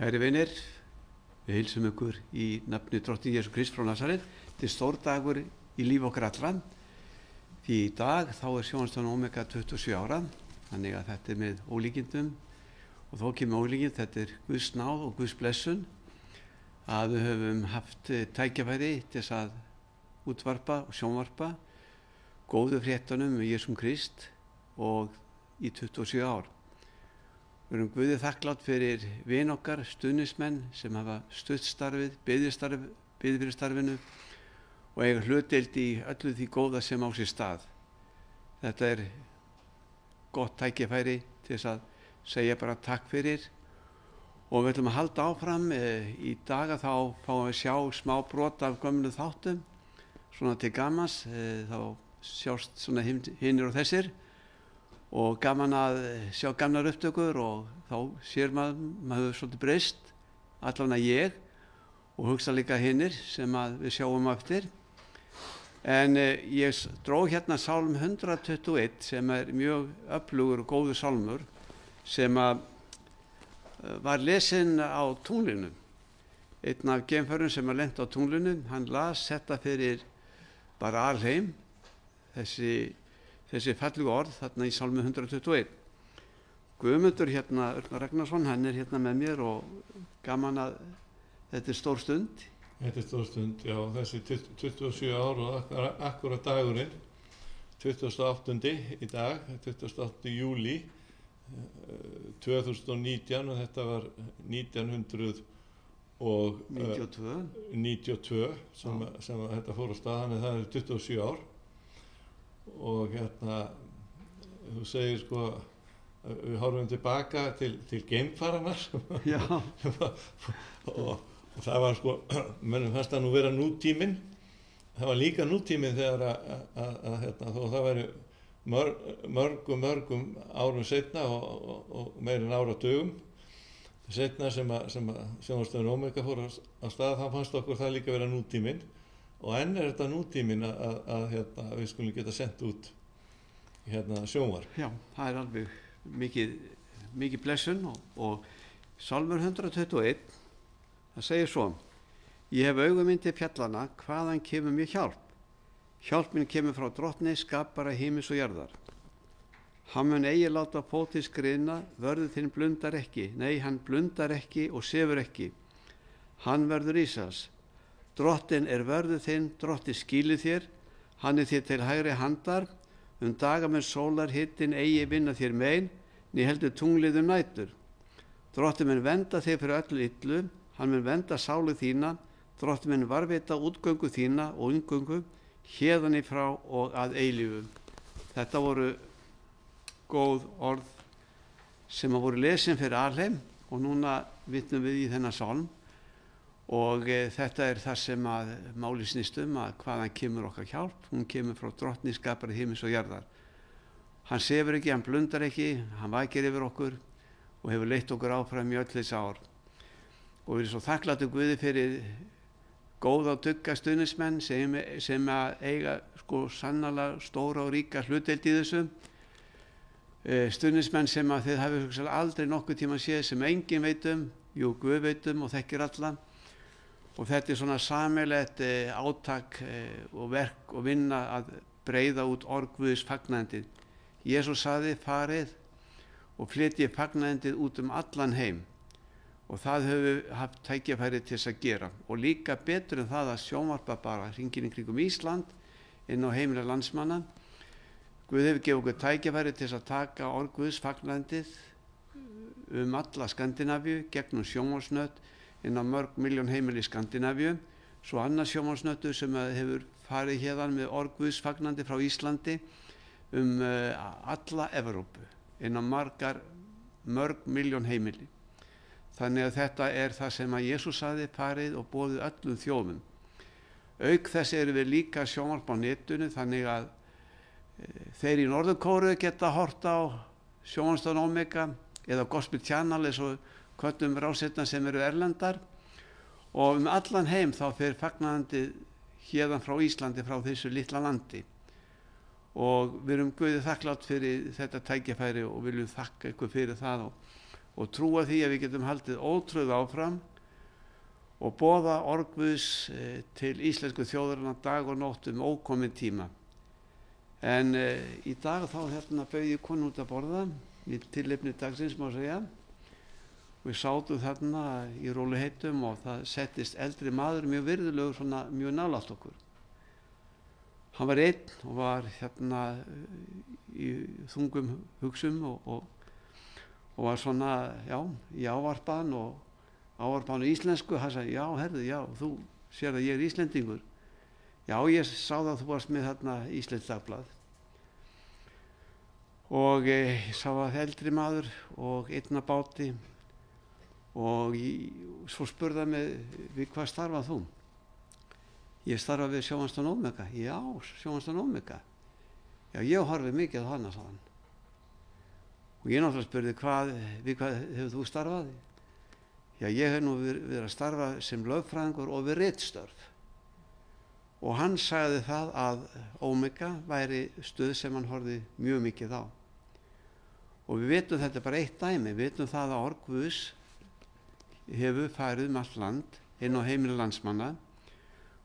Kæri vinir, við heilsum ykkur í nafni Drottins Jesú Krists frá Nasaret. Þetta er stór dagur í lífi okkar allra, því í dag þá er sjónvarpsstöðin Omega 27 ára, þannig að þetta er með ólíkindum og þó kemur ólíkind, þetta er Guðs náð og Guðs blessun að við höfum haft tækifæri til þess að útvarpa og sjónvarpa góðu fréttunum um Jesú Krist og í 27 ár. Við erum Guði þakklátt fyrir vin okkar, stuðningsmenn sem hafa stutt starfið, beðið fyrir starfinu og eiga hlutdeild í öllu því góða sem á sér stað. Þetta er gott tækifæri til þess að segja bara takk fyrir og við ætlum að halda áfram. Í dag þá fáum við sjá smá brot af gömlu þáttum, svona til gamans, þá sjást svona hinir og þessir. Og gaman að sjá gamlar upptökur og þá sér maður hefur svolítið breyst, allavega ég og hugsa líka hinnir sem við sjáum eftir. En ég dró hérna sálm 121 sem er mjög öflugur og góður sálmur sem var lesinn á tunglinu. Einn af geimförum sem lenti á tunglinu, hann las þetta fyrir bara alheim, þessi fallegu orð þarna í sálmi 121. Guðmundur hérna, Örn Ragnarsson, hann er hérna með mér og gaman að þetta er stór stund. Þetta er stór stund, já, þessi 27 ár og akkurat dagurinn, 28. í dag, 28. júlí 2019 og þetta var 1992 sem þetta fór á stað, þannig það er 27 ár. Og hérna, þú segir sko, við horfum tilbaka til geimfaranna og það var sko, mönnum fannst það nú vera nútíminn, það var líka nútíminn þegar að þó það væri mörgum árum seinna og meirinn áratugum seinna sem sjónvarpsstöðin Omega fór á stað, þá fannst okkur það líka vera nútíminn. Og enn er þetta nútíminn að við skulum geta sendt út sjónvarp. Já, það er alveg mikið blessun og sálmur 121, það segir svo: Ég hef augum inn til fjallana, hvaðan kemur mér hjálp? Hjálp minn kemur frá Drottni, skapara himins og jarðar. Hann mun eigi láta fótinn skriðna, vörður þinn blundar ekki. Nei, hann blundar ekki og sefur ekki. Hann verður Ísraels. Drottin er vörður þinn, Drottinn skýlir þér, hann er þér til hægri handar, daga mun sólar hittin eigi vinna þér mein, né heldur tunglið nætur. Drottinn mun venda þig fyrir öllu illu, hann mun venda sálu þína, Drottinn mun varveita útgöngu þína og inngöngu, héðan í frá og að eilífu. Þetta voru góð orð sem voru lesin fyrir alheim og núna vitnum við í þennan sálm. Og þetta er það sem máli snýst að hvaðan kemur okkar hjálp. Hún kemur frá Drottni, skapari himins og jarðar. Hann sefur ekki, hann blundar ekki, hann vakir yfir okkur og hefur leitt okkur áfram í öll þessi ár. Og við erum svo þakklátir Guði fyrir góða og dugga stuðningsmenn sem eiga sko sannarlega stóra og ríka hlutdeild í þessu. Stuðningsmenn sem þið hafi aldrei nokkuð tíma séð, sem enginn veit jú, Guð veit og þekkir alla. Og þetta er svona sameiginlegt átak og verk og vinna að breiða út orð Guðs fagnaðindið. Jesús sagði: farið og flytjið fagnaðindið út allan heim. Og það höfum við haft tækifæri til þess að gera. Og líka betur en það að sjónvarpa bara hringinn í kringum Ísland inn á heimili landsmanna. Guð hefur gefið okkur tækifæri til þess að taka orð Guðs fagnaðindið alla Skandinavíu gegnum sjónvarpsnöt inn á mörg miljón heimili í Skandinavíu, svo annað sjónvarpsnöttur sem hefur farið hérðan með orð Guðs fagnandi frá Íslandi alla Evrópu, inn á mörg miljón heimili. Þannig að þetta er það sem Jesús sagði: farið og boðið öllum þjóðum. Auk þess erum við líka sjónvarp á netinu, þannig að þeir í Norður-Kóreu geta hort á sjónvarpsstöðin Omega eða Gospel Channel eins og köllum rásetna sem eru erlendar, og allan heim þá fer fagnandi hérðan frá Íslandi, frá þessu litla landi. Og við erum Guði þakklátt fyrir þetta tækifæri og viljum þakka ykkur fyrir það og trúa því að við getum haldið ótröð áfram og boða orð Guðs til íslensku þjóðarinnar dag og nótt ókominn tíma. En í dag þá bauð ég konu út að borða í tilefni dagsins, má segja. Við sátum þarna í róluheitum og það settist eldri maður, mjög virðulegur, svona mjög nálægt okkur. Hann var einn og var í þungum hugsum og var svona, í ávarpan og íslensku. Hann sagði, já, herðu, já, þú sér að ég er Íslendingur. Já, ég sá það að þú varst með þarna Íslenskt Dagblað. Og ég sá að eldri maður og einn að báti og svo spurði hann mig, við hvað starfað þú? Ég starfa við Sjónvarpsstöð Omega. Já, Sjónvarpsstöð Omega. Já, ég horfi mikið á hana, sagði hann. Og ég náttúrulega spurði, við hvað hefur þú starfað? Já, ég hef nú verið að starfa sem lögfræðingur og við ritstörf. Og hann sagði það að Omega væri stöð sem hann horfði mjög mikið á. Og við vitum þetta bara eitt dæmi, við vitum það að orð Guðs hefur farið allt land inn á heimili landsmanna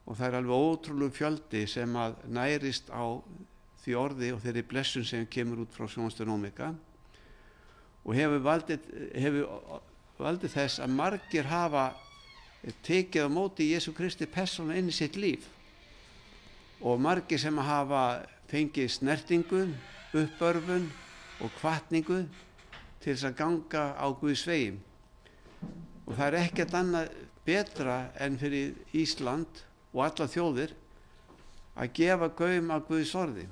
og það er alveg ótrúlegu fjöldi sem að nærist á því orði og þeirri blessun sem kemur út frá Sjónvarpsstöð Omega og hefur valdið þess að margir hafa tekið á móti Jesú Kristi persónu inn í sitt líf og margir sem hafa fengið snertingu, uppörfun og hvatningu til þess að ganga á Guðs vegi. Og það er ekkert annað betra en fyrir Ísland og alla þjóðir að gefa gaum að Guðs orði.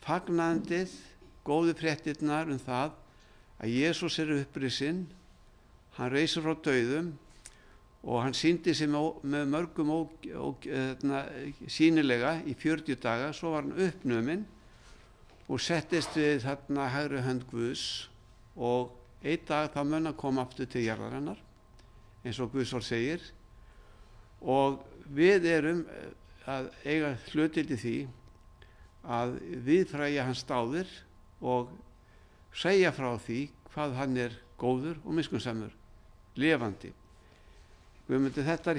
Fagnandið, góðu fréttirnar það að Jesús er upprisinn, hann reisur frá dauðum og hann sýndi sig með mörgum sýnilega í 40 daga, svo var hann uppnuminn og settist við hægri hönd Guðs og einn dag þá mun hann koma aftur til jarðarinnar eins og Guðs orð segir og við erum að eiga hlutdeild í því að viðfræja hans dáðir og segja frá því hvað hann er góður og miskunnsamur, lifandi. Guðmundur, þetta er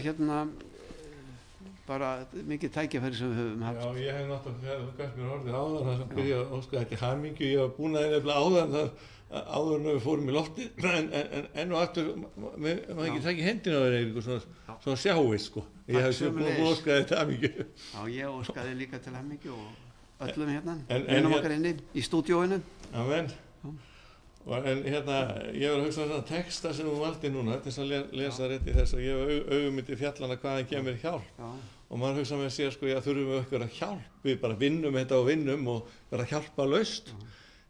bara mikið tækifæri sem við höfum haft. Já, ég hef náttúrulega, þú gafst mér orðið áðan það sem byrja að óska þetta hamingju, ég var búin að nefnilega áðan það áður en við fórum í loftið en og aftur maður ekki taka hendina á þér eitthvað svona sjáist sko. Ég hef búin að óska þetta hamingju. Já, ég óskaði líka til hamingju og öllum einum okkar inni í stúdíóinu. Amen. En ég var að hugsa svona texta sem þú valdi núna til þess að lesa rétt í þess að ég hef augumyndi fjallana hvaðan kemur hjálp og maður hugsa með sér sko, þurfum við okkur að hjálp, við bara vinnum þetta og vinnum og vera hjálpalaust.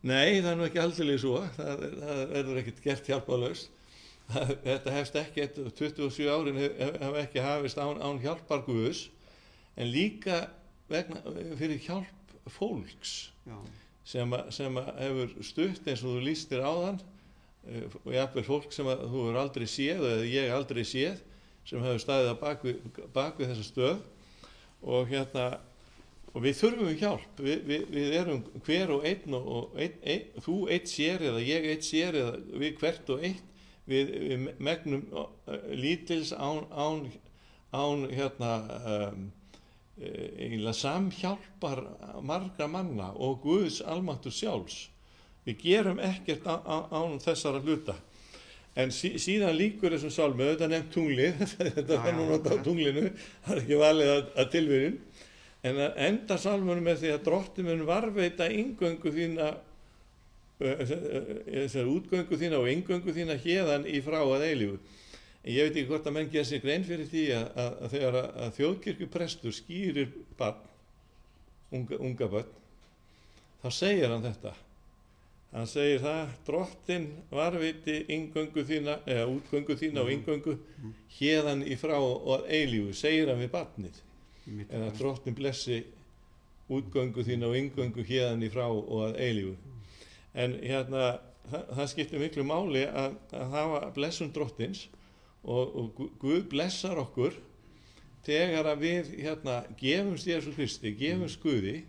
Nei, það er nú ekki aldrei svo, það verður ekkert gert hjálpalaust. Þetta hefst ekki, 27 árin hafa ekki hafist án hjálpar Guðs, en líka fyrir hjálp fólks. Sem hefur stutt eins og þú lýstir áðan og jafnvel fólk sem þú hefur aldrei séð eða ég aldrei séð sem hefur staðið á bakvið þessa stöð og við þurfum hjálp, við erum hver og einn og þú einn sér eða ég einn sér eða við hvert og einn við megnum lítils án eiginlega samhjálpar margra manna og Guðs almáttur sjálfs. Við gerum ekkert án þessara hluta. En síðan líkur þessum sálmi, þetta nefnt tunglið, þetta er núna á tunglinu, það er ekki valið að tilvíðin, en að enda sálmunum með því að drottinn mun varðveita inngöngu þína, útgöngu þína og inngöngu þína héðan í frá að eilífu. En ég veit ekki hvort að menn gera sig grein fyrir því að þegar að þjóðkirkjuprestur skýrir barn, unga barn, þá segir hann þetta. Hann segir það, drottinn varðveiti inngöngu þína, eða útgöngu þína og inngöngu héðan í frá og eilífu, segir hann við barnið. Eða drottinn blessi útgöngu þína og inngöngu héðan í frá og eilífu. En það skiptir miklu máli að hafa blessun drottins og Guð blessar okkur þegar að við gefumst Jesú Kristi, gefumst Guði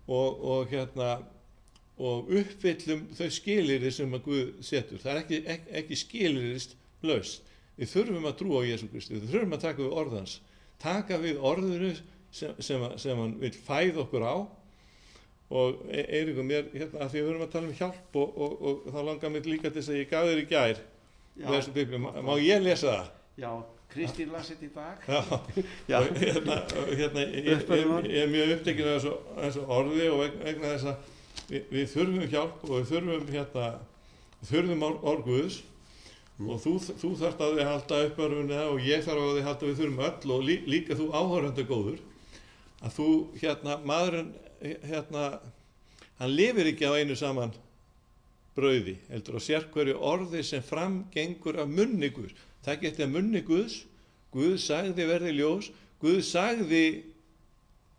og og uppfyllum þau skilyrði sem að Guð setur. Það ekki skilyrðist laust. Við þurfum að trúa á Jesú Kristi, við þurfum að taka við orðans, taka við orðinu sem hann vil fæða okkur á. Og Eiríkur, mér, hérna, að því við verum að tala um hjálp og þá langar mér líka til þess að ég gaf þér í gær þessu Biblíu. Má ég lesa það? Já, Kristín las þetta í dag. Já. Og hérna ég er mjög upptekinn af þessu orði og vegna þess að við þurfum hjálp og við þurfum orð Guðs og þú þarft að þið halda uppörfunni og ég þarf að þið halda, við þurfum öll og líka þú áhorfandi góður, að þú, maðurinn, hann lifir ekki á einu saman brauði, heldur á sérhverju orði sem framgengur af munni Guðs. Það geti að munni Guðs, Guð sagði verði ljós, Guð sagði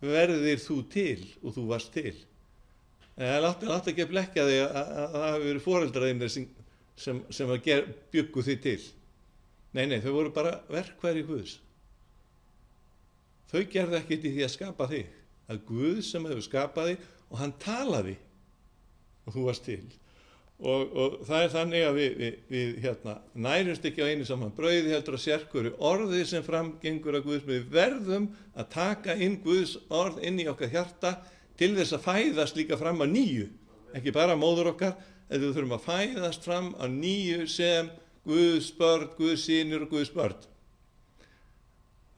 verðir þú til og þú varst til. Látt ekki að blekja þig að það hafi verið foreldrar þínir sem bjuggu þig til. Nei, þau voru bara verkfæri Guðs. Þau gerðu ekkert í því að skapa þig. Það er Guð sem hefur skapað þig og hann talaði og þú varst til. Og það er þannig að við nærumst ekki á einu saman brauði, heldur að sérhverju orði sem framgengur af Guðs. Við verðum að taka inn Guðs orð inn í okkar hjarta til þess að fæðast líka fram að nýju, ekki bara móður okkar, en við þurfum að fæðast fram að nýju sem Guðs börn, Guðs synir og Guðs börn.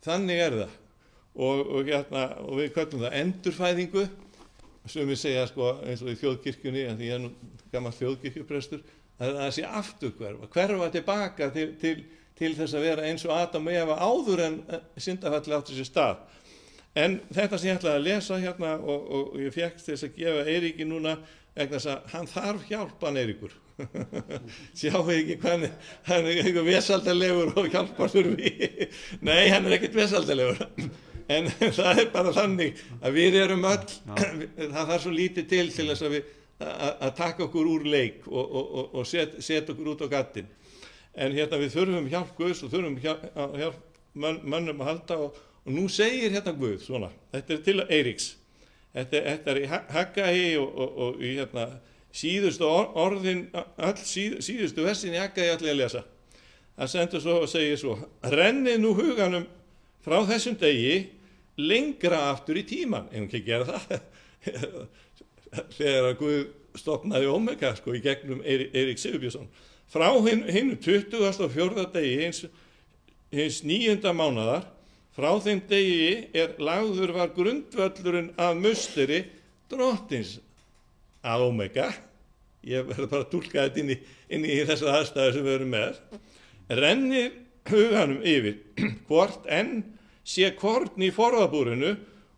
Þannig er það. Og við köllum það endurfæðingu, sem við segja eins og í þjóðkirkjunni, en því ég er nú gamall þjóðkirkjuprestur, að það sé hverfa tilbaka til þess að vera eins og Adam og Eva áður en syndafalli átti sér stað. En þetta sem ég ætlaði að lesa og ég fékk þess að gefa Eiríki núna vegna þess að hann þarf hjálp, hann Eiríkur. Sjáu ekki hvað hann er eitthvað vesaldalegur og hjálpar þurfi. Nei, hann er ekkert vesaldalegur. En það er bara þannig að við erum öll, það þarf svo lítið til þess að taka okkur úr leik og setja okkur út á gattinn. En við þurfum hjálp Guðs og þurfum hjálp mönnum að halda og nú segir Guð svona, þetta er til Eiríks, þetta er í Haggai og í síðustu orðin, öll síðustu versin í Haggai ætla ég að lesa. Það sendur svo og segir svo, renni nú huganum frá þessum degi lengra aftur í tíman, en ekki gera það, þegar Guð stofnaði Omega í gegnum Eirík Sigurbjörnsson, frá hinu 24. degi hins 9. mánaðar, frá þeim degi lagður var grundvöllurinn af musteri drottins að Omega, ég verður bara að túlka þetta inn í þessar aðstæður sem við erum með, rennir huganum yfir hvort enn sé korn í forðabúrinu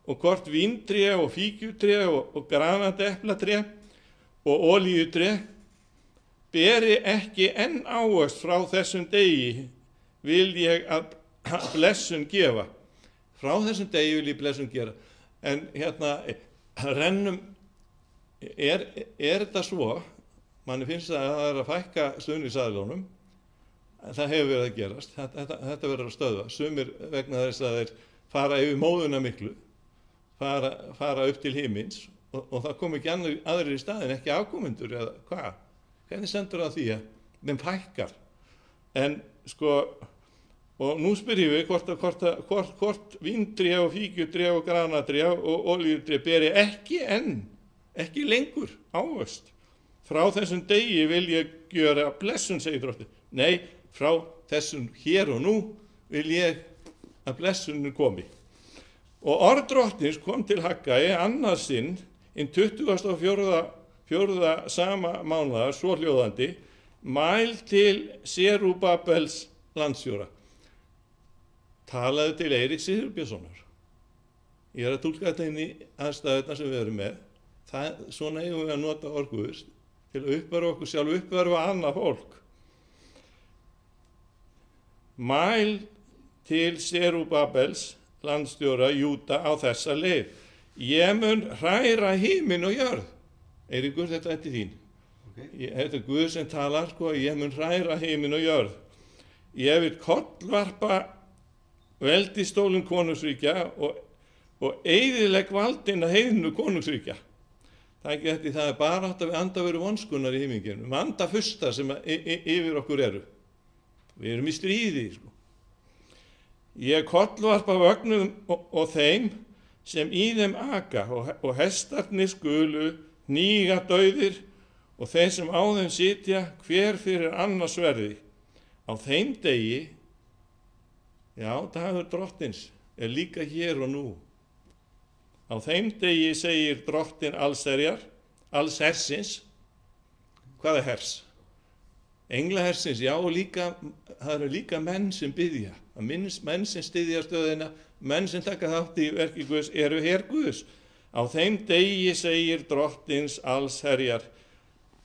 og hvort víntré og fíkjutré og granandi eplatré og olíutré beri ekki enn ávöxt frá þessum degi vil ég að blessun gefa. Frá þessum degi vil ég blessun gera. En rennum, þetta svo, manni finnst að það er að fækka stuðningsaðilunum, það hefur verið að gerast, þetta verður að stöðva, sumir vegna þess að þeir fara yfir móðuna miklu, fara upp til himins og það kom ekki aðrir í staðin, ekki afkomendur eða hvað, hvernig sendur það því að þeim fækkar. En og nú spyrjum við hvort víntré og fíkjutré og granatré og olíutré beri ekki lengur ávöxt. Frá þessum degi vil ég gjöra blessun, segir drottinn. Nei, frá þessum hér og nú vil ég að blessunin komi. Og orð drottins kom til Haggai annað sinn, hinn 24. sama mánaðar, svo hljóðandi, mæl til Serúbabels landsstjóra. Talaði til Eiríks Sigurbjörnssonar. Ég er að túlka þetta inn í aðstæðurnar sem við erum með. Svona eigum við að nota orð Guðs til að uppörva okkur sjálf, uppörva annað fólk. Mæl til Serúbabels landsstjóra Júda á þessa leið. Ég mun hræra himinn og jörð. Eiríkur, þetta er til þín. Okay. Þetta er Guð sem talar, ég mun hræra himinn og jörð. Ég vil kollvarpa veldistólum konungsríkja og eyðilegg valdinn að heiðnu konungsríkja. Tækið eftir það bara átt að við anda veru vonskunar í himmingjum, anda fyrsta sem yfir okkur eru. Við erum í stríði, sko. Ég kollvarpa vögnum og þeim sem í þeim aka og hestarnir skulu hníga dauðir og þeir sem á þeim sitja hver fyrir annars verði. Á þeim degi, já, dagur drottins er líka hér og nú. Á þeim degi segir drottin allsherjar, alls hersins. Hvað er hers? Englahersins, já, og líka, það eru líka menn sem biðja. Menn sem styðja stöðina, menn sem taka þátt í verki Guðs eru her Guðs. Á þeim degi segir drottins allsherjar,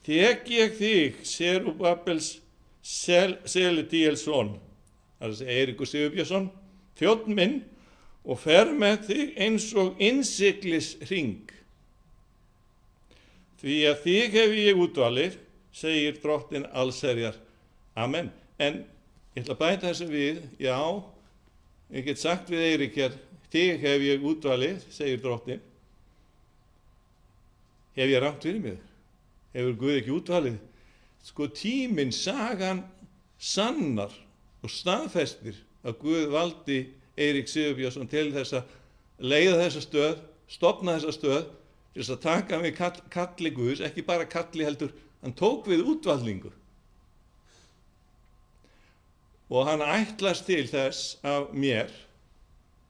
tek ég þig, Serubabels Seletielsson, það er Eiríkur Sigurbjörnsson, þjónn minn, og fer með þig eins og innsiglis hring. Því að þig hef ég útvalið, segir drottin allsherjar. Amen. En ég ætla að bæta þessu við, já, ég get sagt við Eirík hér, þig hef ég útvalið, segir drottin. Hef ég rangt fyrir mig? Hefur Guð ekki útvalið? Sko tíminn, sagan sannar og staðfestir að Guð valdi Eirík Sigurbjörnsson til þess að leiða þessa stöð, stofna þessa stöð, til þess að taka við kalli Guðs, ekki bara kalli heldur, hann tók við útvalningu. Og hann ætlast til þess af mér,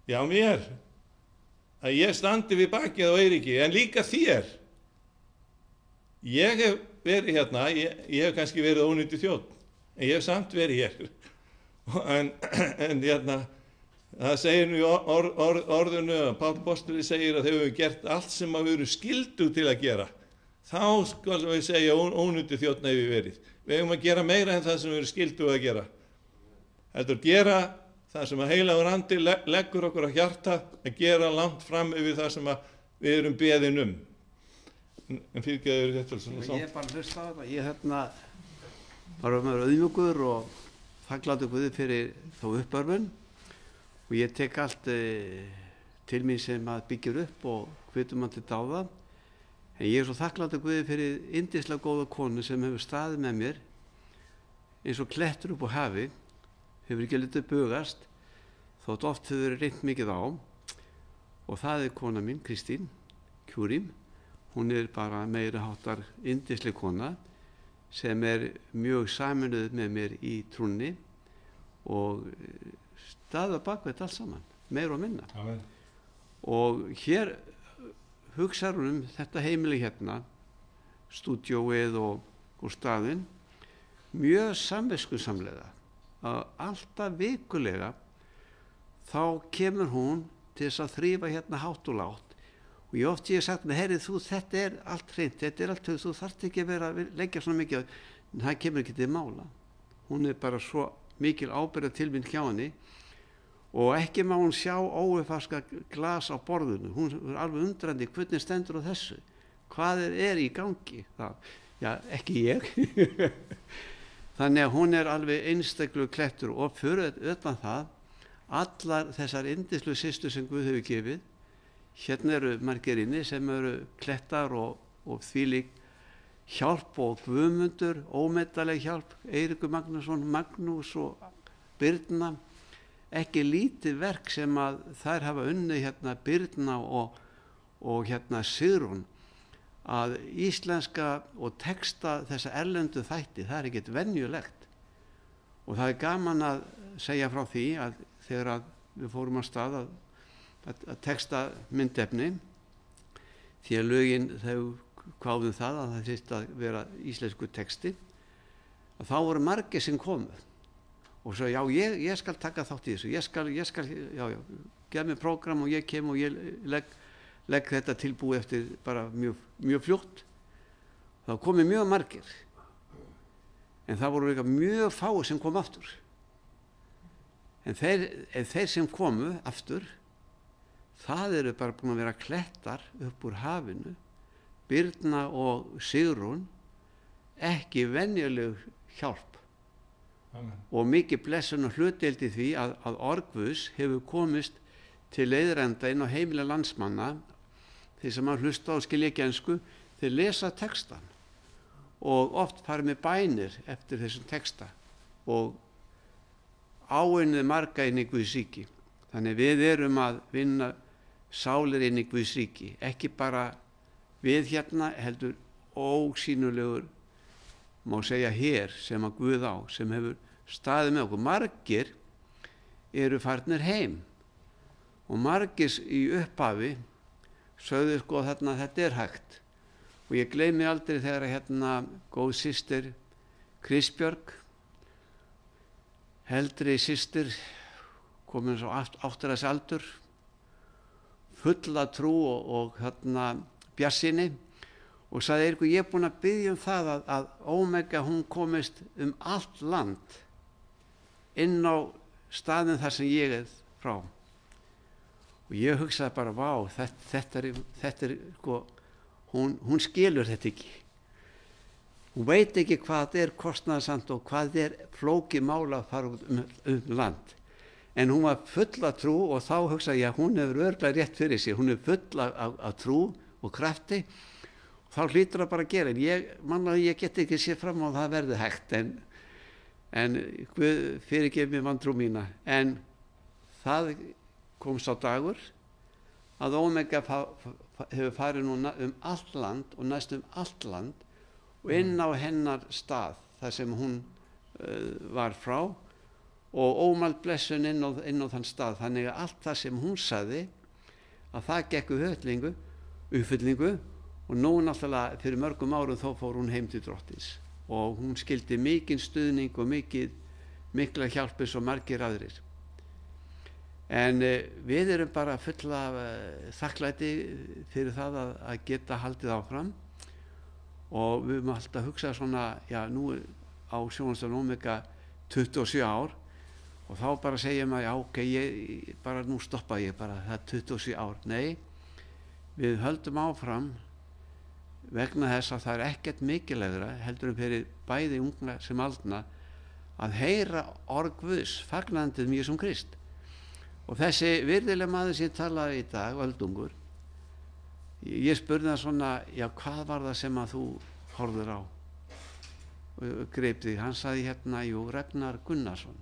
já mér, að ég standi við bakið á Eiríki, en líka þér. Ég hef verið hérna, ég hef kannski verið ónýttur þjónn, en ég hef samt verið hér. En hérna, það segir nú í orðinu, Páll Postuli segir að þau hefur gert allt sem við erum skyldu til að gera. Þá skalum við segja ónýttur þjónn hefur verið. Við hefum að gera meira en það sem við erum skyldu að gera. Heldur gera það sem að heilagur andi leggur okkur á hjarta, að gera langt fram yfir það sem við erum beðin um. En fyrirgeður þetta svona. Ég bara hlusta á þetta. Ég var með auðmjúkur og þakklátur Guði fyrir þá uppörfun og ég tek allt til mín sem að byggjur upp og hvetur mann til dáða. En ég svo þakklátur Guði fyrir yndislega góða konu sem hefur staðið með mér eins og klettur upp á hafi, hefur ekki litið bugast þótt oft hefur reynt mikið á, og það er kona mín, Kristín Kjúrim. Hún er bara meiri háttar yndisleg kona sem er mjög saminuð með mér í trúnni og staða bakveit allt saman, meira og minna. Amen. Og hér hugsar hún þetta heimili hérna, stúdíóið og staðinn, mjög samviskusamlega. Alltaf vikulega þá kemur hún til þess að þrífa hérna hátt og lágt. Og ég oft ég sagt með, herri, þetta er allt hreint, þetta er allt, þú þarft ekki að vera að leggja svona mikið, en það kemur ekki til mála. Hún er bara svo mikil ábyrgð til mín hjá henni og ekki má hún sjá óuppvaska glas á borðinu. Hún er alveg undrandi, hvernig stendur á þessu? Hvað er í gangi? Já, ekki ég. Þannig að hún er alveg einstaklegur klettur og fyrir utan það, allar þessar yndislu systur sem Guð hefur gefið, hérna eru margir inni sem eru klettar og þvílík hjálp og Guðmundur, ómetanleg hjálp, Eiríkur Magnússon, Magnús og Birna, ekki lítið verk sem að þær hafa unnið hérna Birna og hérna Sigrún, að íslenska og texta þessa erlendu þætti, það er ekkert venjulegt. Og það er gaman að segja frá því að þegar að við fórum á stað að texta myndefni, því að lögin þau kváðum það að það þyrfti að vera íslensku texti, að þá voru margir sem komu og svo já, ég skal taka þátt í þessu, ég skal gef mér prógram og ég kem og ég legg þetta tilbúið eftir bara mjög fljótt. Þá komu mjög margir, en það voru líka mjög fáir sem kom aftur. En þeir sem komu aftur, það eru bara búin að vera klettar upp úr hafinu, Birna og Sigrún, ekki venjuleg hjálp. Amen. Og mikið blessun og hlutdeild í því að orð Guðs hefur komist til leiðrenda inn á heimili landsmanna, þeir sem að hlusta og skilja ekki ensku, þeir lesa textan og oft fara með bænir eftir þessum texta og áunnið marga inn í Guðs ríki. Þannig við erum að vinna sálir inn í Guðs ríki, ekki bara við hérna, heldur ósýnulegur, má segja her sem að Guð á, sem hefur staðið með okkur. Margir eru farnir heim og margir í upphafi sögðu sko þarna þetta er hægt. Og ég gleymi aldrei þegar hérna góð systir Kristbjörg, heldri systir, komin svo áttræðs aldur, fulla trú og hérna bjartsýni og sagði Eiríkur, ég er búin að biðja það að Omega hún komist allt land inn á staðinn þar sem ég er frá. Og ég hugsaði bara, vá, þetta er sko, hún skilur þetta ekki. Hún veit ekki hvað þetta er kostnaðarsamt og hvað þetta er flókið mála að fara út land. En hún var full af trú og þá hugsaði ég að hún hefur örugglega rétt fyrir sér. Hún er full af trú og krafti og þá hlýtur það bara að gera. En ég get ekki séð fram á að það verði hægt en Guð fyrirgef mér vantrú mína. En það kom sá dagur að Omega hefur farið núna allt land og næstum allt land og inn á hennar stað þar sem hún var frá og ómæld blessun inn á þann stað. Þannig að allt það sem hún sagði að það gekk uppfyllingu og nú náttúrulega fyrir mörgum árum þó fór hún heim til Drottins og hún skildi mikinn stuðning og mikla hjálp eins og margir aðrir. En við erum bara full af þakklæti fyrir það að geta haldið áfram og við höfum alltaf hugsað svona, já nú á sjónvarpsstöðinni Omega 27 ár og þá bara segja maður, já ok, nú stoppa ég bara, það er 27 ár. Nei, við höldum áfram vegna þess að það er ekkert mikilvægara heldur fyrir bæði unga sem aldna að heyra orð Guðs, fagnandi Jesú Krist. Og þessi virðilega maður sem talaði í dag, öldungur, ég spurði hann svona, já hvað var það sem að þú horfður á og greip þig? Hann sagði hérna, jú, Ragnar Gunnarsson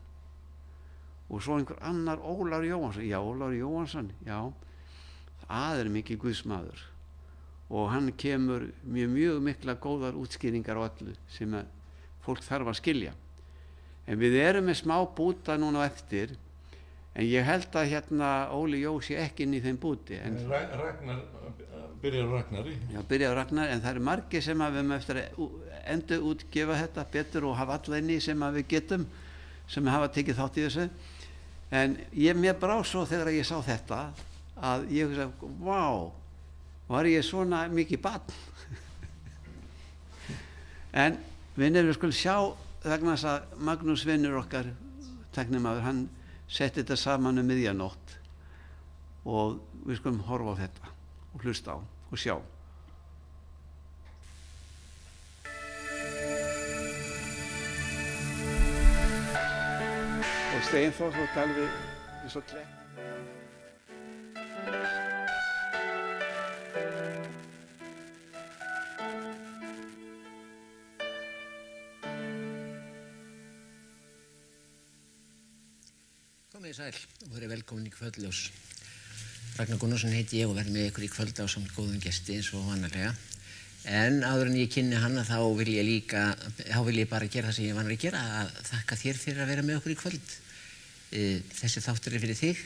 og svo einhver annar, Ólafur Jóhannsson. Já, Ólafur Jóhannsson, já, það er mikið Guðsmaður og hann kemur mjög mikla góðar útskýringar á öllu sem að fólk þarf að skilja. En við erum með smá búta núna á eftir. En ég held að hérna Óli Jó sé ekki inn í þeim búti. Byrjar Ragnar í? Já, byrjar Ragnar, en það eru margir sem að við höfum eftir að endur útgefa þetta betur og hafa alla inn í sem að við getum, sem hafa tekið þátt í þessu. En mér brá svo þegar ég sá þetta að ég hugsa, vá, var ég svona mikið barn? En við skulum sjá vegna þess að Magnús vinnur okkar, tæknimaður, hann setti þetta saman miðjanótt og við skulum horfa á þetta og hlusta á og sjá. Og Steinþór þú alveg eins og klett. Komið sæl og verið velkomin í Kvöldljós. Ragnar Gunnarsson heiti ég og verð með ykkur í kvöld á samt góðum gesti eins og vanalega. En áður en ég kynni hana þá vil ég bara gera það sem ég vanar að gera, að þakka þér fyrir að vera með okkur í kvöld. Þessi þáttur er fyrir þig,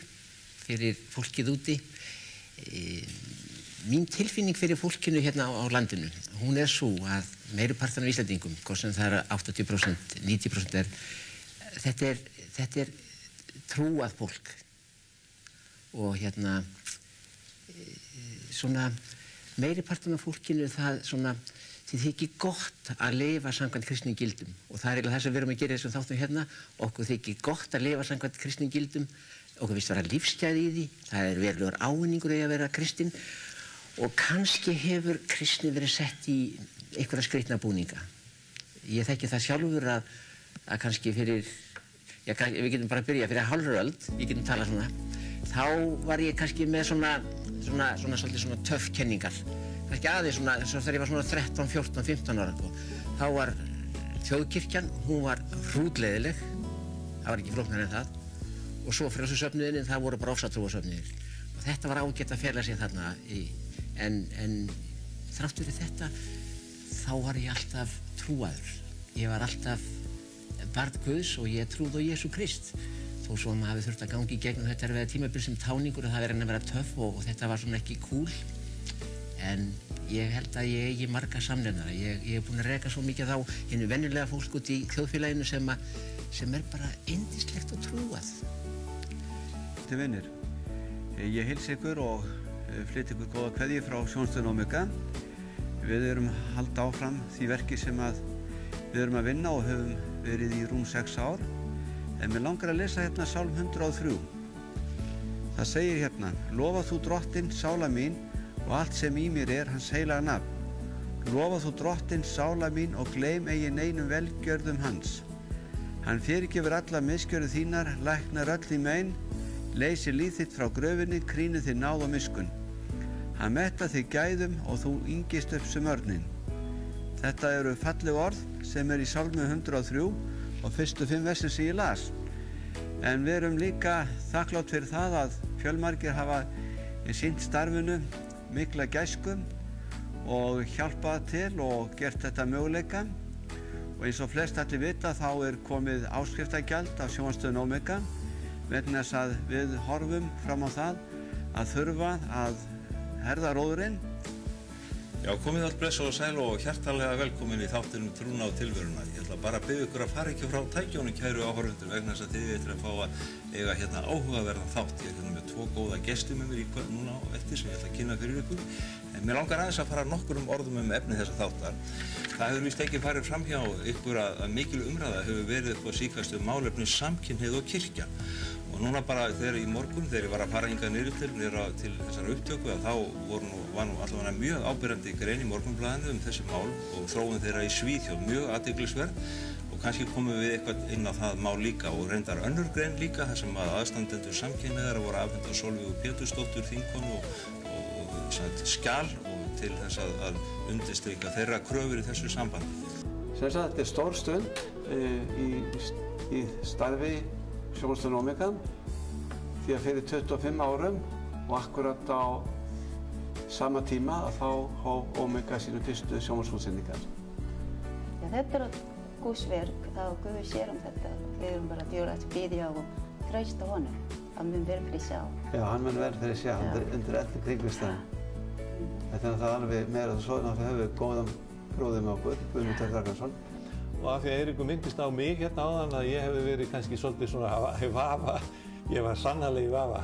fyrir fólkið úti. Mín tilfinning fyrir fólkinu hérna á landinu, hún er sú að meiripartan af Íslendingum, hvort sem það er 80%, 90%, þetta er trúað fólk og hérna svona meiripartun af fólkinu það svona því þykir gott að lifa samkvæmt kristnum gildum og það er eiginlega það sem við erum að gera þessum þáttum hérna. Okkur þykir gott að lifa samkvæmt kristnum gildum, okkur finnst vera lífsgæði í því, það er verulegur ávinningur í að vera kristinn og kannski hefur kristni verið sett í einhverja skrýtna búninga. Ég þekki það sjálfur að kannski fyrir við getum bara að byrja fyrir hálfri öld, við getum talað svona, þá var ég kannski með svona töff kenningar. kannski aðeins svona, þegar ég var svona 13, 14, 15 ára, sko. Þá var þjóðkirkjan, hún var hrútleiðileg, það var ekki flóknara en það. Og svo frjálsasöfnuðin, það voru bara ofsatrúarsöfnuðir. Og þetta var ágætt að fela sig þarna en þrátt fyrir þetta, þá var ég alltaf trúaður. Ég var alltaf barn Guðs og ég trúði á Jesú Krist. Þó svo maður hafi þurft að ganga í gegnum þetta erfiða tímabil sem táningur og það verið að vera töff og þetta var svona ekki cool. En ég held að ég eigi marga samnefnara. Ég er búinn að reka svo mikið á hinu venjulega fólk út í þjóðfélaginu sem er bara yndislegt og trúað. Til vinnir, ég heilsa ykkur og flyt ykkur góða kveðju frá Sjónvarpsstöðinni Omega. Við erum að halda áfram því verki sem við erum að vinna og höfum verið í rúm 6 ár. En mér langar að lesa hérna Sálm 103. Það segir hérna: Lofa þú Drottinn, sála mín, og allt sem í mér er hans heilaga nafn. Lofa þú Drottinn, sála mín, og gleym eigi neinum velgjörðum hans. Hann fyrirgefur alla misgjörðir þínar, læknar öll þín mein, leysir líf þitt frá gröfinni, krýnir þig náð og miskunn. Hann mettar þig gæðum og þú yngist upp sem örninn. Þetta eru falleg orð sem er í Sálmi 103 og fyrstu 5 versin sem ég las. En við erum líka þakklátt fyrir það að fjölmargir hafa sýnt starfinu mikla gæsku og hjálpað til og gert þetta möguleika. Og eins og flest allir vita þá er komið áskriftargjald af Sjónvarpsstöðinni Omega vegna þess að við horfum fram á það að þurfa að herða róðurinn. Já, komið allt bless og sæl og hjartanlega velkomin í þáttinum Trúna og tilveruna. Ég ætla bara að biðja ykkur að fara ekki frá tækjónu, kæru áhorfendur, vegna þess að þið ætlir að fá að eiga hérna áhugaverðan þátt. Ég er hérna með 2 góða gesti með mér í kvöld núna á eftir sem ég ætla að kynna fyrir ykkur. En mér langar aðeins að fara nokkurum orðum efni þessa þáttar. Það hefur víst ekki farið fram hjá ykkur að mikil umræða hefur verið upp á síðkastu málefni samkynhneigð og kirkja. Og núna bara þegar í morgun, þegar ég var að fara hingað niður til þessar upptöku, að þá var nú allavega mjög áberandi grein í Morgunblaðinu þessi mál og þróun þeirra í Svíþjóð, mjög athyglisverð. Og kannski komum við eitthvað inn á það mál líka og reyndar önnur grein líka, þar sem að aðstandendur samkynhneigðra voru afhent af Sólveigu Pétursdóttur þingkonu og skjal og til þess að undirstrika þeirra kröfur í þessu sambandi. Sem sagt, þetta er stór stund í starfi Sjónvarpsstöðinni Omega því að fyrir 25 árum og akkurat á sama tíma að þá hóf Omega sínu fyrstu sjónvarpsútsendingar. Ja, þetta er Guðs verk, það Guð sér þetta. Við erum bara að biðja og treysta honum að mun verð fyrir sjá. Já, hann mun verð fyrir sjá, undir öllu kringumstæðum. Þetta er það alveg meira svo en það hefur góðan bróður með okkur, Guðmundur Ragnarsson. Og af því að Eiríkur myndist á mig hérna áðan að ég hefði verið kannski svolítið svona í vafa. Ég var sannarlega í vafa.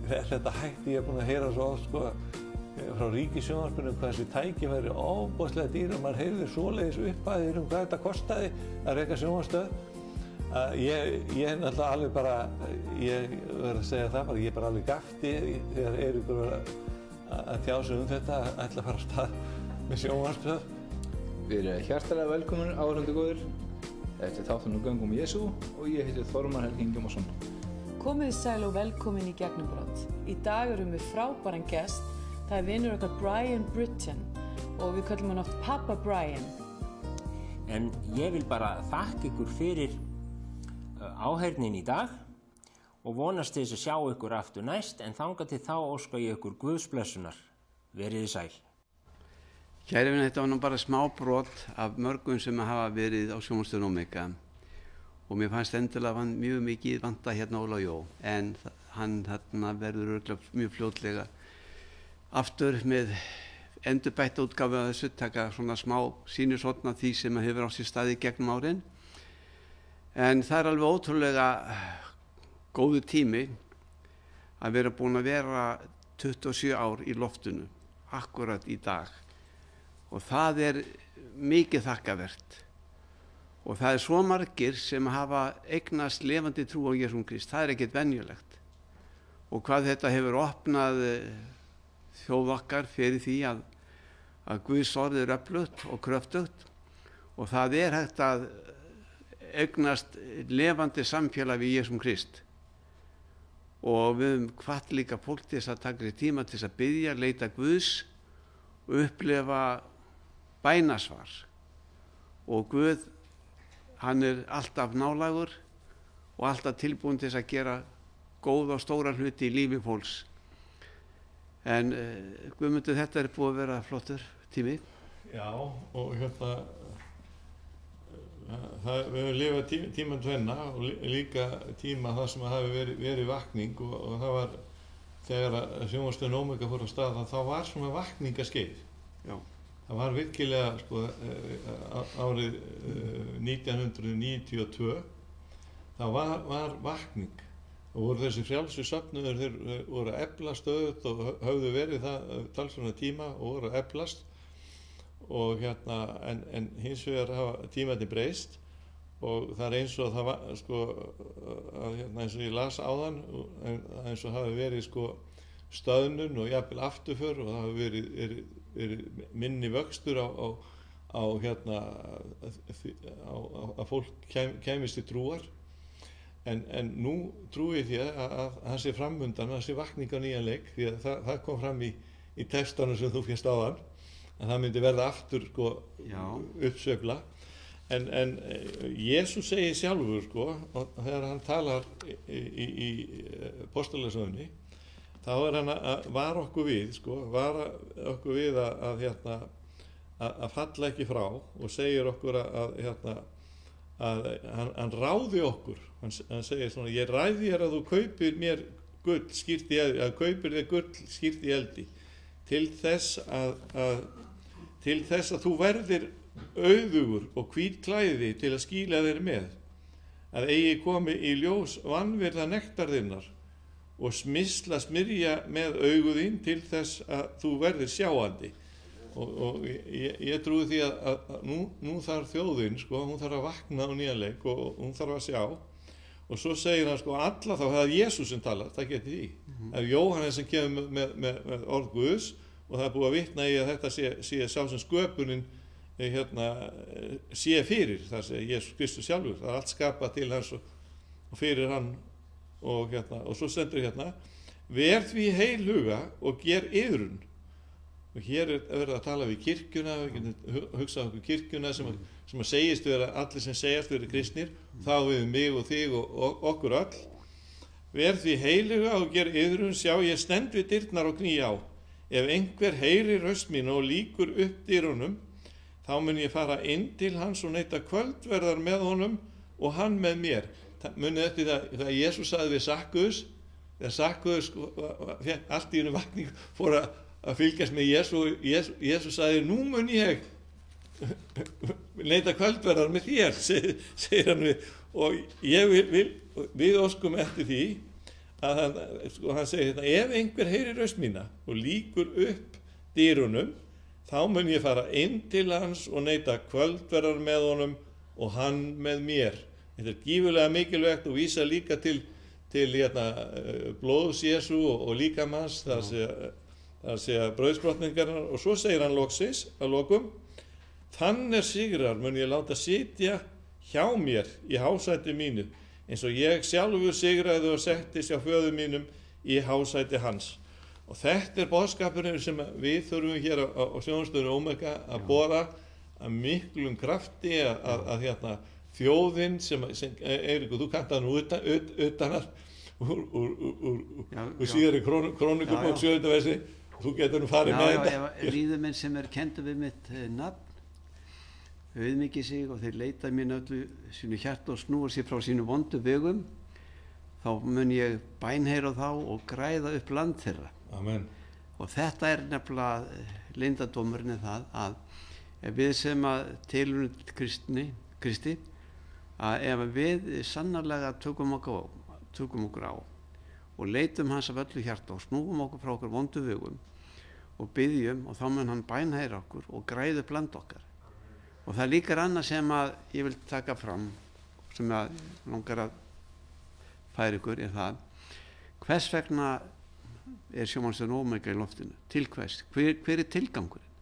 Þetta hætti ég búinn að heyra svo oft sko, frá Ríkissjónvarpinu hvað þessi tæki væri ofboðslega dýr og maður heyrði svoleiðis upphæðir hvað þetta kostaði að reka sjónvarpsstöð. Ég er náttúrulega alveg bara, ég verð að segja það bara, ég bara alveg gapti þegar Eiríkur var að tjá sig þetta að ætla að fara af stað með sjónvarpsstöð. Við erum hjartalega velkomin áhorfendur góðir. Þetta er þátturinn Göngum Jesú og ég heiti Þormar Helgi Ingimarsson. Komið sæl og velkomin í Gegnumbrot. Í dag erum við frábæran gest. Það er vinur okkar Brian Britton og við köllum hann oft Papa Brian. En ég vil bara þakka ykkur fyrir áheyrnin í dag og vonast til þess að sjá ykkur aftur næst en þangað til þá óska ég ykkur Guðsblessunar. Veriði sæl. Kæri vinir, þetta var nú bara smá brot af mörgum sem hafa verið á Sjónvarpsstöðinni Omega og mér fannst endilega mjög mikið vanta hérna Óla Jó en hann þarna verður örugglega mjög fljótlega aftur með endurbætta útgáfu af þessu, taka svona smá sýnishorn af því sem hefur á sér staði gegnum árin. En það er alveg ótrúlega góðu tími að vera búin að vera 27 ár í loftinu, akkurat í dag. Og það er mikið þakkavert. Og það er svo margir sem hafa eignast lifandi trú á Jesú Krist. Það er ekkert venjulegt. Og hvað þetta hefur opnað þjóð okkar fyrir því að Guðs orð er öflugt og kröftugt. Og það er hægt að eignast lifandi samfélag við Jesú Krist. Og við höfum hvatt líka fólk til þess að taka sér tíma til þess að biðja, leita Guðs og upplifa bænasvar. Og Guð, hann alltaf nálægur og alltaf tilbúin til þess að gera góða og stóra hluti í lífi fólks. En Guðmundur, þetta búið að vera flottur tími. Já, og við höfum lifað tíman tvenna og líka tíma það sem hafi verið vakning og það var þegar sjónvarpsstöðin Omega fór af stað þá var svona vakningaskeið. Já. Það var virkilega árið 1992 það var vakning og voru þessi frjálsu söfnuðir þeir voru að eflast stöðugt og höfðu verið það talsverðan tíma og voru að eflast og en hins vegar hafa tímandi breyst og það eins og það var eins og ég las áðan eins og hafi verið stöðnun og jafnvel afturför og það hafi verið minni vöxtur á að fólk kæmist til trúar en nú trúi ég því að það sé framundan, það sé vakning á nýjan leik því að það kom fram í textanum sem þú fyrst áðan að það myndi verða aftur uppsveifla en Jesús segir sjálfur og þegar hann talar í Apostlasögunni þá hann að vara okkur við að falla ekki frá og segir okkur að hann ráði okkur hann segir svona ég ræði þér að þú kaupir mér gull skýrt í eldi að kaupir þér gull skýrt í eldi til þess að þú verðir auðugur og hvít klæði til að skýla þér með að eigi komi í ljós vanvirða nektarðinnar og smyrja með augu þín til þess að þú verðir sjáandi og ég trúi því að nú þarf þjóðin hún þarf að vakna á nýjan leik og hún þarf að sjá og svo segir hann alla þá það er Jesús sem talar, það geti því það er Jóhannes sem kemur með orð Guðs og það er búið að vitna í að þetta sé sá sem sköpunin sé fyrir það sé Jesús Kristus sjálfur það er allt skapað til hans og fyrir hann og svo stendur ver því heilhuga og ger iðrun og hér verið að tala við kirkjuna við getum hugsað okkur kirkjuna sem að segist vera allir sem segjast vera kristnir þá við mig og þig og okkur öll ver því heilhuga og ger iðrun sjá ég stend við dyrnar og kný á ef einhver heyrir röst mín og lýkur upp dyrunum þá mun ég fara inn til hans og neita kvöldverðar með honum og hann með mér munið eftir það Jesús sagði við Sakkaus þegar Sakkaus allt í einu vakning fór að fylgjast með Jesús sagði nú mun ég neita kvöldverðar með þér segir hann við og við óskum eftir því að hann segir ef einhver heyrir röst mína og lýkur upp dyrunum þá mun ég fara inn til hans og neita kvöldverðar með honum og hann með mér þetta gífurlega mikilvægt og vísa líka til blóðs Jesú og líkamans það sé brauðsbrotningarnar og svo segir hann loksins að lokum þann sigrar mun ég láta sitja hjá mér í hásæti mínu eins og ég sjálfur sigraði og settist hjá föður mínum í hásæti hans og þetta boðskapurinn sem við þurfum hér á sjónvarpsstöðinni Omega að boða að miklum krafti að þjóðin sem Eiríkur þú kannt hann utanar úr síðari krónikubók 7. versi þú getur nú farið með þetta Ríðumenn sem kendu við mitt nafn auðmiki sig og þeir leita mér öllu sínu hjarta og snúa sér frá sínu vondu vegum þá mun ég bænheyra þá og græða upp land þeirra Amen. Og þetta nefnilega leyndardómurinn það að við sem að tilheyrum Kristi að ef við sannarlega tökum okkur á og leitum hans af öllu hjarta og snúum okkur frá okkur vondu vegum og byggjum og þá mun hann bænheyra okkur og græða upp land okkar og það líka annað sem að ég vil taka fram sem að langar að færa ykkur það hvers vegna sjónvarpsstöðin Omega í loftinu til hvers, hver tilgangurinn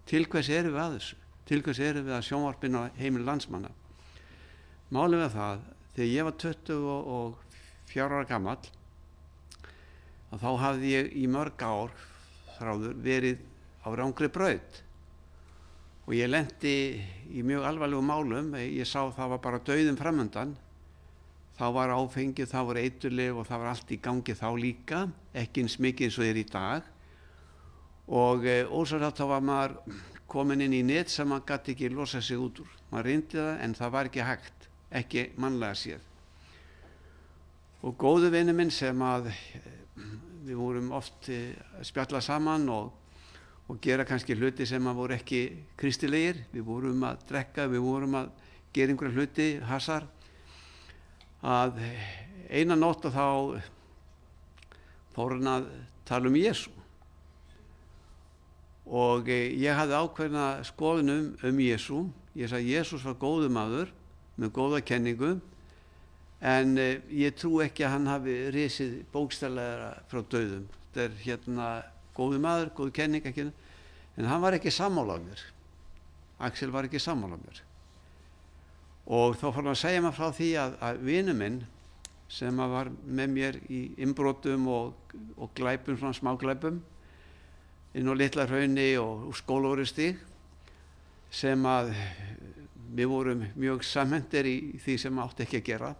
til hvers erum við að þessu til hvers erum við að sjónvarpinu á heimili landsmanna málið við það þegar ég var 24 ára gamall að þá hafði ég í mörg ár þráður verið á rangri braut og ég lenti í mjög alvarlegum málum. Ég sá það var bara dauðinn framundan. Þá var áfengið, það var eiturlyf og það var allt í gangi þá líka, ekki eins mikið eins og í dag. Og ósvart þá var maður komin inn í net sem maður gat ekki losa sig út úr. Maður reyndi það en það var ekki hægt, ekki mannlega séð. Og góðu vinur minn sem að við vorum oft að spjalla saman og gera kannski hluti sem að voru ekki kristilegir. Við vorum að drekka, við vorum að gera einhverja hluti, hasar. Að eina nótt og þá fór hann að tala Jesú. Og ég hafði ákveðna skoðun Jesú. Ég sagði að Jesús var góður maður með góða kenningu, en ég trú ekki að hann hafi risið bókstaflega frá dauðum. Þetta góður maður, góð kenning, ekki, en hann var ekki sammála mér. Axel var ekki sammála mér. Og þá fór hann að segja mér frá því að vinur minn sem var með mér í innbrotum og glæpum, svona smáglæpum, inn á Litla-Hrauni og Skólavörðustíg, sem að við vorum mjög samhentir í því sem átti ekki að gera,